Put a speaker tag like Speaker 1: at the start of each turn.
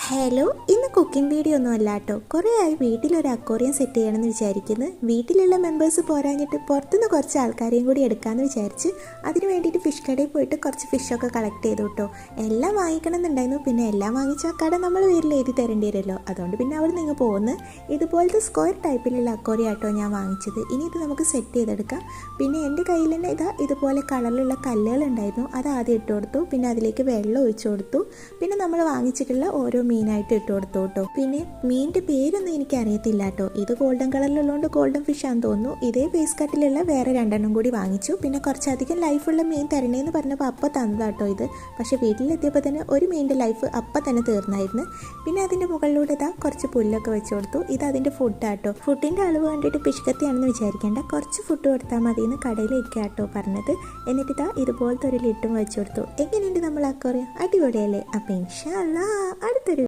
Speaker 1: Hello, ഇന്ന് cooking video ഒന്നും അല്ല കേട്ടോ. കുറേ ആയി വീട്ടിലൊരു അക്വേറിയം സെറ്റ് ചെയ്യണമെന്ന് വിചാരിക്കുന്നു. വീട്ടിലുള്ള മെമ്പേഴ്സ് പോരാഞ്ഞിട്ട് പുറത്തുനിന്ന് കുറച്ച് ആൾക്കാരെയും കൂടി എടുക്കാമെന്ന് വിചാരിച്ച് അതിന് വേണ്ടിയിട്ട് ഫിഷ് കടയിൽ പോയിട്ട് കുറച്ച് ഫിഷൊക്കെ കളക്ട് ചെയ്തു കേട്ടോ. എല്ലാം വാങ്ങിക്കണം എന്നുണ്ടായിരുന്നു. പിന്നെ എല്ലാം വാങ്ങിച്ച കട നമ്മൾ പേരിൽ എഴുതി തരേണ്ടി വരുമല്ലോ. അതുകൊണ്ട് പിന്നെ അവിടെ നിങ്ങൾ പോകുന്നു. ഇതുപോലത്തെ സ്ക്വയർ ടൈപ്പിലുള്ള അക്വേറിയം ആട്ടോ ഞാൻ വാങ്ങിച്ചത്. ഇനി ഇത് നമുക്ക് സെറ്റ് ചെയ്തെടുക്കാം. പിന്നെ എൻ്റെ കയ്യിൽ തന്നെ ഇതുപോലെ കളറിലുള്ള കല്ലുകളുണ്ടായിരുന്നു. അത് ആദ്യം ഇട്ട് കൊടുത്തു. പിന്നെ അതിലേക്ക് വെള്ളം ഒഴിച്ചു കൊടുത്തു. പിന്നെ നമ്മൾ വാങ്ങിച്ചിട്ടുള്ള ഓരോ മീനായിട്ട് ഇട്ട് കൊടുത്തു കേട്ടോ. പിന്നെ മീനിൻ്റെ പേരൊന്നും എനിക്ക് അറിയത്തില്ല കേട്ടോ. ഇത് ഗോൾഡൻ കളറിലുള്ളതുകൊണ്ട് ഗോൾഡൻ ഫിഷ് ആണെന്ന് തോന്നുന്നു. ഇതേ ഫേസ് കട്ടിലുള്ള വേറെ രണ്ടെണ്ണം കൂടി വാങ്ങിച്ചു. പിന്നെ കുറച്ചധികം ലൈഫുള്ള മീൻ തരണേന്ന് പറഞ്ഞപ്പോൾ അപ്പം തന്നതാട്ടോ ഇത്. പക്ഷേ വീട്ടിലെത്തിയപ്പോൾ തന്നെ ഒരു മീനിൻ്റെ ലൈഫ് അപ്പം തന്നെ തീർന്നായിരുന്നു. പിന്നെ അതിൻ്റെ മുകളിലൂടെ കുറച്ച് പുല്ലൊക്കെ വെച്ച് കൊടുത്തു. ഇത് അതിൻ്റെ ഫുഡാട്ടോ. ഫുഡിൻ്റെ അളവ് കണ്ടിട്ട് പിഷ്കത്തിയാണെന്ന് വിചാരിക്കേണ്ട. കുറച്ച് ഫുഡ് കൊടുത്താൽ മതി എന്ന് കടയിലേക്ക് ആട്ടോ പറഞ്ഞത്. എന്നിട്ട് ഇതുപോലത്തെ ഒരു ലിഡും വെച്ച് കൊടുത്തു. എങ്ങനെയുണ്ട് നമ്മൾ അക്വേറിയം? അടിപൊളിയല്ലേ? അപ്പം ഇൻഷാ അല്ലാഹ് അടുത്തൊരു